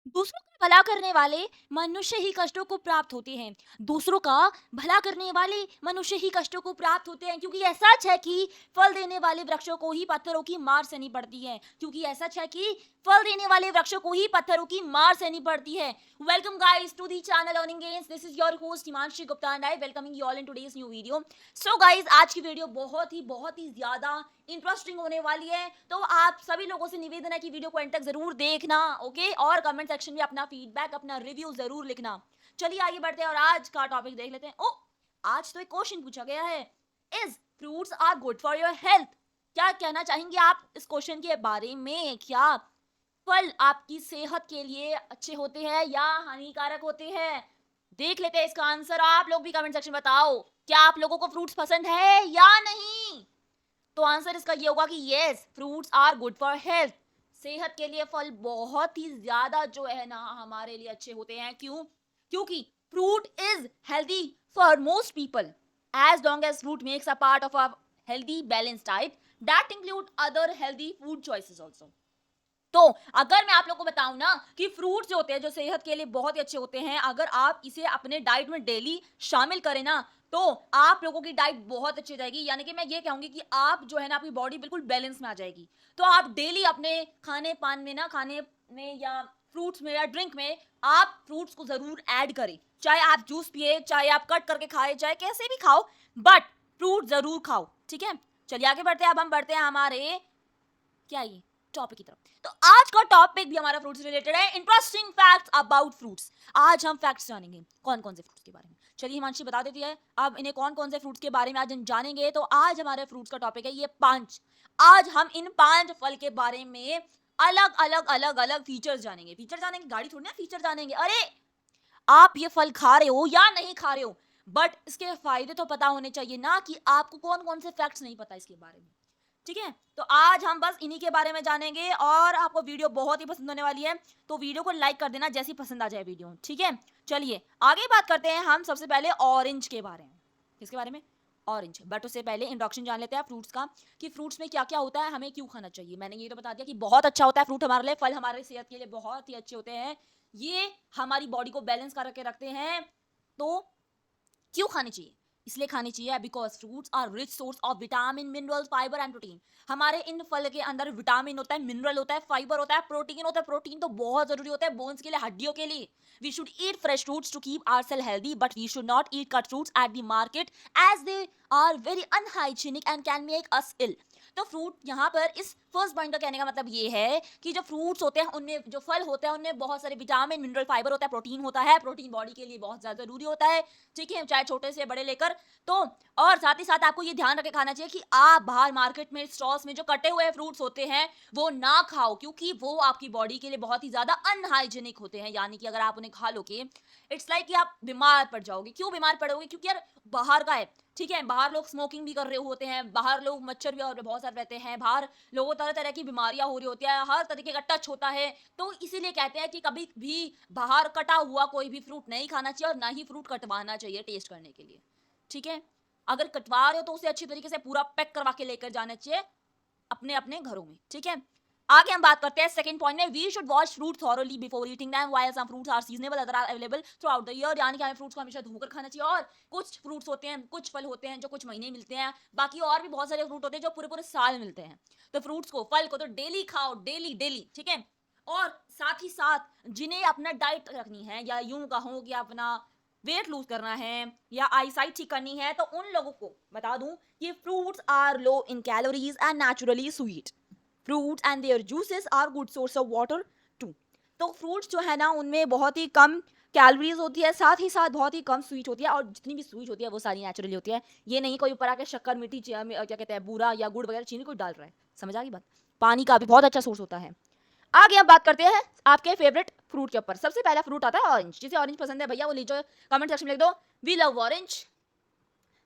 दूसरों का भला करने वाले मनुष्य ही कष्टों को प्राप्त होते हैं। दूसरों का भला करने वाले मनुष्य ही कष्टों को प्राप्त होते हैं, क्योंकि यह सच है कि फल देने वाले वृक्षों को ही पत्थरों की मार सहनी पड़ती है। क्योंकि यह सच है कि फल देने वाले वृक्षों को ही पत्थरों की मार सहनी पड़ती है। Welcome guys to the channel earning games. This is your host Himanshi Gupta and I welcoming you all in today's new video. सो गाइस, आज की वीडियो बहुत ही ज्यादा इंटरेस्टिंग होने वाली है, तो आप सभी लोगों से निवेदन है कि वीडियो को एंड तक जरूर देखना, ओके? और कमेंट सेक्शन में अपना फीडबैक, अपना रिव्यू जरूर लिखना। चलिए आगे बढ़ते हैं और आज का टॉपिक देख लेते हैं। ओ, आज तो एक क्वेश्चन पूछा गया है, is fruits are good for your health? क्या कहना चाहेंगे आप इस क्वेश्चन के बारे में? क्या फल आपकी सेहत के लिए अच्छे होते हैं या हानिकारक होते हैं? देख लेते हैं इसका आंसर। आप लोग भी कमेंट सेक्शन में बताओ, क्या आप लोगों को फ्रूट्स पसंद है या नहीं? तो आंसर इसका ये होगा कि yes, fruits are good for health. सेहत के लिए फल बहुत ही ज्यादा जो है ना हमारे लिए अच्छे होते हैं। क्यों? क्योंकि fruit is healthy for most people as long as fruit makes a part of a healthy balance diet that include other healthy food choices also. तो अगर मैं आप लोगों को बताऊं ना कि फ्रूट्स जो होते हैं, जो सेहत के लिए बहुत ही अच्छे होते हैं, अगर आप इसे अपने डाइट में डेली शामिल करें ना, तो आप लोगों की डाइट बहुत अच्छी जाएगी। यानी कि मैं ये कहूंगी कि आप जो है ना, आपकी बॉडी बिल्कुल बैलेंस में आ जाएगी। तो आप डेली अपने खाने पान में ना, खाने में या फ्रूट्स में या ड्रिंक में आप फ्रूट्स को जरूर ऐड करें। चाहे आप जूस पिए, चाहे आप कट करके खाए, चाहे कैसे भी खाओ, बट फ्रूट जरूर खाओ, ठीक है? चलिए आगे बढ़ते हैं। अब हम बढ़ते हैं हमारे क्या ये टॉपिक की तरफ। तो आज का टॉपिक भी हमारा फ्रूट्स रिलेटेड है, इंटरेस्टिंग फैक्ट्स अबाउट फ्रूट्स। आज हम फैक्ट्स जानेंगे कौन कौन से फ्रूट्स के बारे में। चलिए हिमांशी बता देती है अब इन्हें कौन कौन से फ्रूट्स के बारे में आज हम जानेंगे। तो आज हमारे फ्रूट्स का टॉपिक है ये 5। आज हम इन 5 फल के बारे में अलग अलग अलग अलग फीचर्स जानेंगे। फीचर जानेंगे, गाड़ी थोड़ी ना, फीचर जानेंगे। अरे, आप ये फल खा रहे हो या नहीं खा रहे हो, बट इसके फायदे तो पता होने चाहिए ना, कि आपको कौन कौन से फैक्ट्स नहीं पता इसके बारे में। ठीक है, तो आज हम बस इन्हीं के बारे में जानेंगे और आपको वीडियो बहुत ही पसंद होने वाली है। तो वीडियो को लाइक कर देना जैसी पसंद आ जाए वीडियो, ठीक है? चलिए आगे बात करते हैं हम सबसे पहले ऑरेंज के बारे में। किसके बारे में? ऑरेंज। बट उससे पहले इंट्रोडक्शन जान लेते हैं फ्रूट्स का, कि फ्रूट्स में क्या क्या होता है, हमें क्यों खाना चाहिए। मैंने ये तो बता दिया कि बहुत अच्छा होता है फ्रूट हमारे लिए, फल हमारे सेहत के लिए बहुत ही अच्छे होते हैं। ये हमारी बॉडी को बैलेंस करके रखते हैं। तो क्यों खाने चाहिए? इसलिए खाने चाहिए because fruits are rich source of vitamin, minerals, fibre and protein. हमारे इन फल के अंदर विटामिन होता है, मिनरल होता है, फाइबर होता है, प्रोटीन होता है। प्रोटीन तो बहुत जरूरी होता है बोन्स के लिए, हड्डियों के लिए। We should eat fresh fruits to keep our cell healthy, but we should not eat cut fruits at the market as they are very unhygienic and can make us ill. तो fruit यहाँ पर इस first point का कहने का मतलब ये है कि जो फ्रूट्स होते हैं उनमें, जो फल होते हैं उनमें बहुत सारे विटामिन, मिनरल, फाइबर होता है, प्रोटीन होता है। प्रोटीन बॉडी के लिए बहुत ज्यादा जरूरी होता है, ठीक है, चाहे छोटे से बड़े लेकर। तो और साथ ही साथ आपको ये ध्यान रखे खाना चाहिए कि आप बाहर मार्केट में स्टॉल्स में जो कटे हुए फ्रूट्स होते हैं वो ना खाओ, क्योंकि वो आपकी बॉडी के लिए बहुत ही ज्यादा अनहाइजेनिक होते हैं। यानी कि अगर आप उन्हें खा लोगे, इट्स लाइक कि आप बीमार पड़ जाओगे। क्यों बीमार पड़ोगे? क्योंकि यार बाहर का है, ठीक है, बाहर लोग स्मोकिंग भी कर रहे होते हैं, बाहर लोग मच्छर भी और बहुत सारे रहते हैं, बाहर लोगों तरह तरह की बीमारियां हो रही होती है, हर तरीके का टच होता है। तो इसीलिए कहते हैं कि कभी भी बाहर कटा हुआ कोई भी फ्रूट नहीं खाना चाहिए और ना ही फ्रूट कटवाना चाहिए टेस्ट करने के लिए, ठीक है? अगर कटवा रहे हो तो उसे अच्छी तरीके से पूरा पैक करवा के लेकर जाना चाहिए अपने अपने घरों में, ठीक है? आगे हम बात करते हैं सेकंड पॉइंट में, we should wash fruit thoroughly before eating them while some fruits are seasonable other are available throughout the year. यानी कि हमें फ्रूट्स को हमेशा धोकर खाना चाहिए। और कुछ फ्रूट्स होते हैं, कुछ फल होते हैं जो कुछ महीने मिलते हैं, बाकी और भी बहुत सारे फ्रूट होते हैं जो पूरे पूरे साल मिलते हैं। तो फ्रूट्स को, फल को तो डेली खाओ, डेली डेली, ठीक है? और साथ ही साथ जिन्हें अपना डाइट रखनी है, या यूं कहो कि अपना वेट लूज करना है या आईसाइट ठीक करनी है, तो उन लोगों को बता दूं कि fruits are low in calories and naturally sweet. Fruits and their juices are good source of water too. तो फ्रूट्स जो है ना, उनमें बहुत ही कम कैलोरीज होती है, साथ ही साथ बहुत ही कम स्वीट होती है, और जितनी भी स्वीट होती है वो सारी नेचुरली होती है। ये नहीं कोई ऊपर आके शक्कर, मीठी क्या कहते हैं, बूरा या गुड़ वगैरह चीनी कोई डाल रहा है। समझ आ गई बात? पानी का भी बहुत अच्छा सोर्स होता है। आगे हम बात करते हैं आपके फेवरेट फ्रूट के ऊपर। सबसे पहला फ्रूट आता है ऑरेंज। जिसे ऑरेंज पसंद है भैया वो लीजिए, कमेंट सेक्शन में लिख दो वी लव ऑरेंज,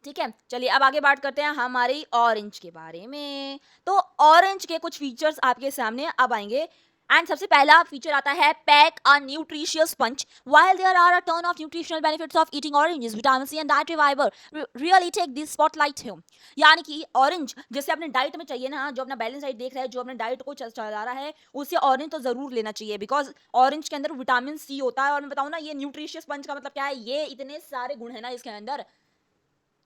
ठीक है? चलिए अब आगे बात करते हैं हमारी ऑरेंज के बारे में। तो ऑरेंज के कुछ फीचर्स आपके सामने अब आएंगे। एंड सबसे पहला फीचर आता है pack a nutritious punch while there are a ton of nutritional benefits of eating oranges vitamin C and dietary fibre really take this spotlight him. यानी कि ऑरेंज जैसे अपने डाइट में चाहिए ना, जो अपना बैलेंस डाइट देख रहा है, जो अपने डाइट को चला रहा है, उसे ऑरेंज तो जरूर लेना चाहिए बिकॉज ऑरेंज के अंदर विटामिन सी होता है। और मैं बताऊं ना, ये न्यूट्रिशियस पंच का मतलब क्या है, ये इतने सारे गुण है ना इसके अंदर,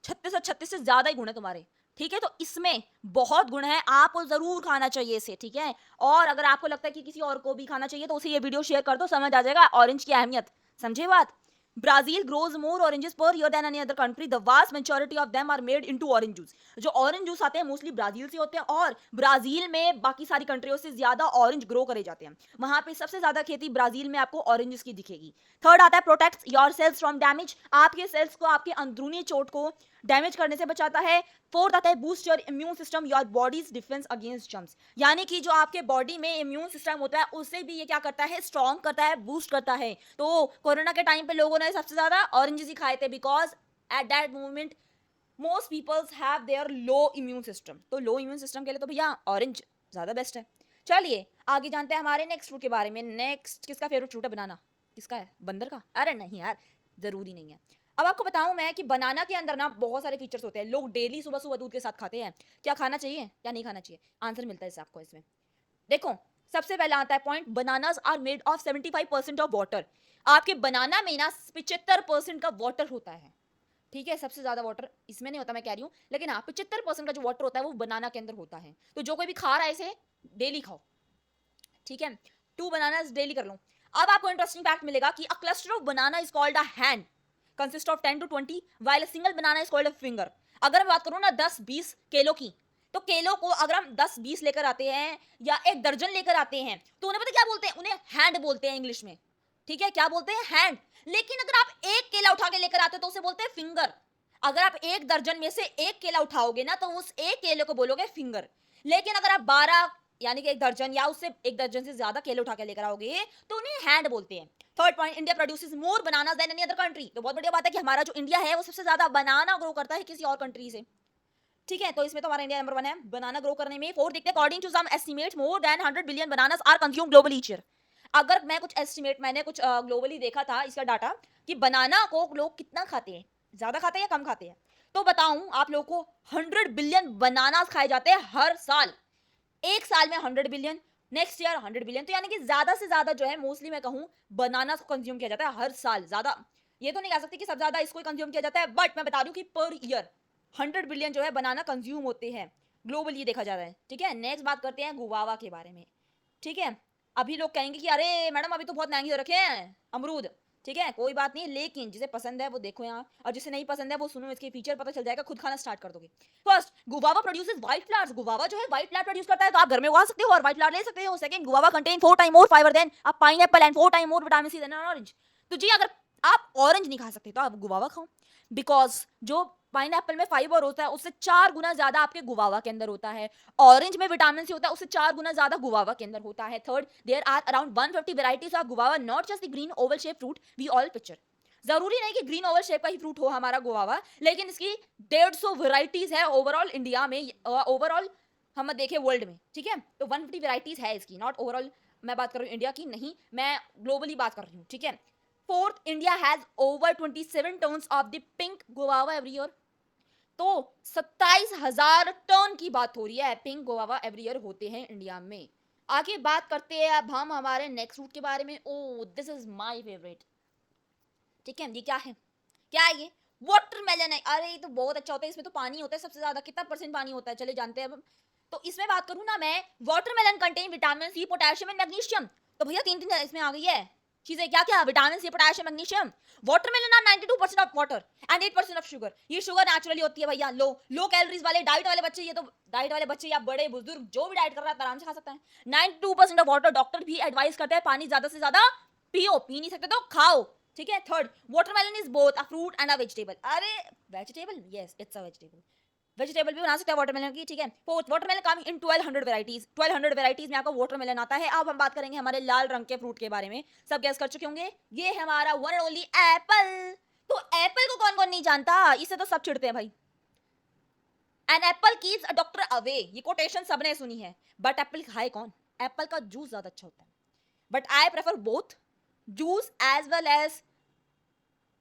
36 से ज्यादा ही गुण है तुम्हारे। ठीक है, तो इसमें बहुत गुण है, आपको जरूर खाना चाहिए इसे। ठीक है, और अगर आपको लगता है कि किसी और को भी खाना चाहिए तो उसे ये वीडियो शेयर कर दो, समझ आ जाएगा ऑरेंज की अहमियत। समझे बात? Brazil grows more oranges per year than any other country, the vast majority of them are made into orange juice. जो ऑरेंज जूस आते हैं मोस्टली ब्राजील से होते हैं, और ब्राजील में बाकी सारी कंट्रियों से ज्यादा ऑरेंज ग्रो करे जाते हैं। वहां पे सबसे ज्यादा खेती ब्राजील में आपको ऑरेंजेस की दिखेगी। थर्ड आता है protects your cells from damage, आपके सेल्स को, आपके अंदरूनी चोट को डैमेज करने से बचाता है। फोर्थ आता है boost your immune system your bodies defence against germs, यानी कि जो आपके बॉडी में इम्यून सिस्टम होता है उसे भी ये क्या करता है, स्ट्रॉन्ग करता है, बूस्ट करता है। तो कोरोना के टाइम पे लोगों ने सबसे ज्यादा ऑरेंजेस ही खाए थे because at that moment most peoples have their low immune system. तो लो इम्यून सिस्टम के लिए तो भैया ऑरेंज ज्यादा बेस्ट है। चलिए आगे जानते हैं हमारे नेक्स्ट फ्रूट के बारे में। नेक्स्ट किसका फेवरेट फ्रूट है? बनाना। किसका है? बंदर का? अरे नहीं यार, जरूरी नहीं है। अब आपको बताऊं मैं कि बनाना के अंदर ना बहुत सारे फीचर्स होते हैं। लोग डेली सुबह सुबह दूध के साथ खाते हैं, क्या खाना चाहिए क्या नहीं खाना चाहिए? आंसर मिलता है आपको इसमें। देखो, सबसे पहला आता है point, bananas are made of 75% of water. आपके बनाना में ना 75% का वाटर होता है। ठीक है, सबसे ज्यादा वाटर इसमें नहीं होता, मैं कह रही हूँ, लेकिन हाँ 75% का जो वाटर होता है वो बनाना के अंदर होता है। तो जो कोई भी खा रहा है इसे डेली खाओ। ठीक है, 2 बनानास डेली कर लो। अब आपको इंटरेस्टिंग फैक्ट मिलेगा कि a cluster of banana is called a hand consist of 10 to 20 while a single banana is called a finger. अगर मैं बात करूं ना 10-20 केलों की, तो केलों को अगर हम 10-20 लेकर आते हैं या एक दर्जन लेकर आते हैं तो उन्हें पता क्या बोलते हैं? उन्हें हैंड बोलते हैं इंग्लिश में। ठीक है, क्या बोलते हैं? हैंड। लेकिन अगर आप एक केला उठा के लेकर आते हो तो उसे बोलते हैं फिंगर। अगर आप एक दर्जन में से एक केला उठाओगे ना तो उस एक केले को बोलोगे फिंगर। लेकिन अगर आप 12 यानी कि एक दर्जन या उससे एक दर्जन से ज्यादा केले उठा के लेकर आओगे तो उन्हें हैंड बोलते हैं। Third point, India produces more banana than any other country. तो बहुत बढ़िया बात है कि हमारा जो इंडिया है वो सबसे ज्यादा बनाना ग्रो करता है किसी और कंट्री से। ठीक है, तो इसमें तो हमारा इंडिया नंबर 1 है बनाना ग्रो करने में। फोर्थ देखते हैं, according to some estimates more than 100 billion bananas are consumed globally each year. अगर मैं कुछ एस्टिमेट, मैंने कुछ ग्लोबली देखा था इसका डाटा कि बनाना को लोग कितना खाते हैं, ज्यादा खाते हैं या कम खाते हैं, तो बताऊं आप लोगों को 100 बिलियन बनानास खाए जाते हैं हर साल। एक साल में 100 बिलियन, नेक्स्ट ईयर 100 बिलियन। तो यानी कि ज्यादा से ज्यादा जो है मोस्टली मैं कहूं बनाना को कंज्यूम किया जाता है हर साल। ज्यादा ये तो नहीं कह सकती कि सबसे ज्यादा इसको कंज्यूम किया जाता है, बट मैं बता दूं कि पर ईयर 100 बिलियन जो है बनाना कंज्यूम होते हैं ग्लोबली देखा जा रहा है। ठीक है, नेक्स्ट बात करते हैं गुवावा के बारे में। ठीक है, अभी लोग कहेंगे कि अरे मैडम अभी तो बहुत महंगे हो रखे हैं अमरूद। ठीक है, कोई बात नहीं, लेकिन जिसे पसंद है वो देखो यहाँ, और जिसे नहीं पसंद है वो सुनो, इसके फीचर पता चल जाएगा, खुद खाना स्टार्ट कर दोगे। First, guava produces white flowers. Guava जो है व्हाइट फ्लावर प्रोड्यूस करता है, तो आप घर में उगा सकते हो और व्हाइट फ्लावर ले सकते हो। Second, guava contain 4 time more fibre than a pineapple and 4 time more vitamin C than an orange. तो जी अगर आप ऑरेंज नहीं खा सकते तो आप गुवावा खाओ, बिकॉज जो पाइनएप्पल में फाइबर होता है उससे 4 गुना ज्यादा आपके गुवावा के अंदर होता है। ऑरेंज में विटामिन सी होता है, उससे 4 गुना ज्यादा गुवावा के अंदर होता है। Third, there are around 150 varieties of guava, not just the green oval shape fruit we all picture. जरूरी नहीं कि ग्रीन ओवल शेप का ही फ्रूट हो हमारा गुवावा, लेकिन इसकी 150 वेराइटीज है ओवरऑल इंडिया में, ओवरऑल हम देखें वर्ल्ड में। ठीक है, तो 150 वेराइटीज है इसकी, नॉट ओवरऑल मैं बात कर रही हूँ इंडिया की, नहीं मैं ग्लोबली बात कर रही हूँ। ठीक है, fourth, India has over 27 tons of the pink guava every year. तो 27,000 टन की बात हो रही है, पिंक गुआवा एवरी ईयर होते हैं इंडिया में। आगे बात करते हैं अब हम हमारे नेक्स्ट फ्रूट के बारे में। ओ दिस इज माय फेवरेट। ठीक है, ये क्या है? क्या है ये? वाटरमेलन है। अरे ये तो बहुत अच्छा होता है, इसमें तो पानी होता है सबसे ज्यादा। कितना परसेंट पानी होता है चले जानते हैं अब। तो इसमें बात करूं ना मैं, watermelon contain vitamin C, potassium and magnesium. तो भैया 3 इसमें आ गई है चीजें, क्या क्या? Vitamin C, potassium, magnesium. Watermelon are 92% of water and 8% of sugar. ये शुगर नेचुरली होती है भैया, लो कैलोरीज वाले डाइट वाले बच्चे, ये तो डाइट वाले बच्चे या बड़े बुजुर्ग जो भी डाइट कर रहा है आराम से खा सकता है। 92% ऑफ वाटर। डॉक्टर भी एडवाइस करते हैं पानी ज्यादा से ज्यादा पियो, पी नहीं सकते तो खाओ। ठीक है, third, watermelon is both a fruit and a vegetable. अरे vegetable, yes it's a vegetable, vegetable भी बना सकते हैं वाटरमेलन की। ठीक है, fourth, watermelon come in 1200 varieties. 1200 varieties में आपका वाटरमेलन आता है। अब हम बात करेंगे हमारे लाल रंग के फ्रूट के बारे में। सब गैस कर चुके होंगे, ये है हमारा वन एंड ओनली एप्पल। तो एप्पल को कौन कौन नहीं जानता, इसे तो सब चिढ़ते हैं भाई। An apple keeps a doctor away, ये कोटेशन सबने सुनी है, बट एप्पल खाए कौन? एप्पल का जूस ज्यादा अच्छा होता है। But I prefer both, juice as well as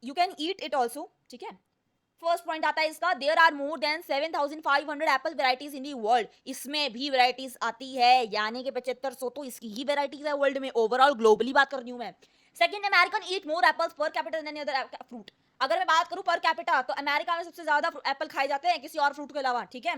you can eat it also, ठीक है। फर्स्ट पॉइंट आता है इसका, there are more than 7,500 apple varieties in the world. इसमें भी वेराइटीज आती है, यानी कि 7500 तो इसकी ही वेराइटीज है वर्ल्ड में, ओवरऑल ग्लोबली बात कर रही हूं मैं। Second, American eat more apples per capita than any other fruit. अगर मैं बात करूं पर कैपिटा, तो अमेरिका में सबसे ज्यादा एप्पल खाए जाते हैं किसी और फ्रूट के अलावा, ठीक है।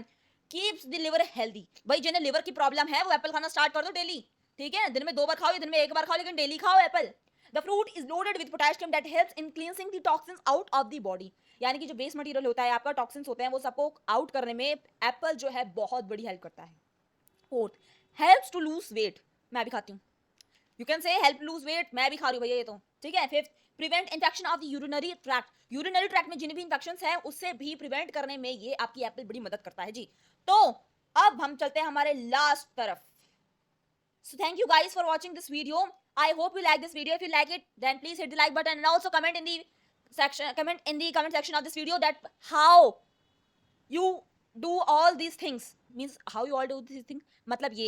कीप्स द लिवर हेल्दी, भाई जिन्हें लिवर की प्रॉब्लम है वो एप्पल खाना स्टार्ट कर दो डेली, ठीक है। दिन में 2 बार खाओ या दिन में 1 बार खाओ, लेकिन डेली खाओ apple. The fruit is loaded with potassium that helps in cleansing the toxins out of the body. यानी कि जो वेस्ट मटेरियल होता है आपका, टॉक्सिन्स होते हैं, वो सबको आउट करने में एप्पल जो है बहुत बड़ी हेल्प करता है। Fourth, helps to lose weight, मैं भी खाती हूँ, you can say help lose weight, मैं भी खा रही हूँ भैया ये तो, ठीक है। Fifth, prevent infection of the urinary tract, urinary tract में जिन भी इन्फेक्शंस हैं उससे भी प्रिवेंट करने में ये आपकी एप्पल बड़ी मदद करता है जी। तो अब हम चलते हैं हमारे लास्ट तरफ। So thank you guys for watching this video. I hope you like this video. If you like it, then please hit the like button and also comment in the comment section of this video that how you do all these things, means how you all do these things, मतलब ये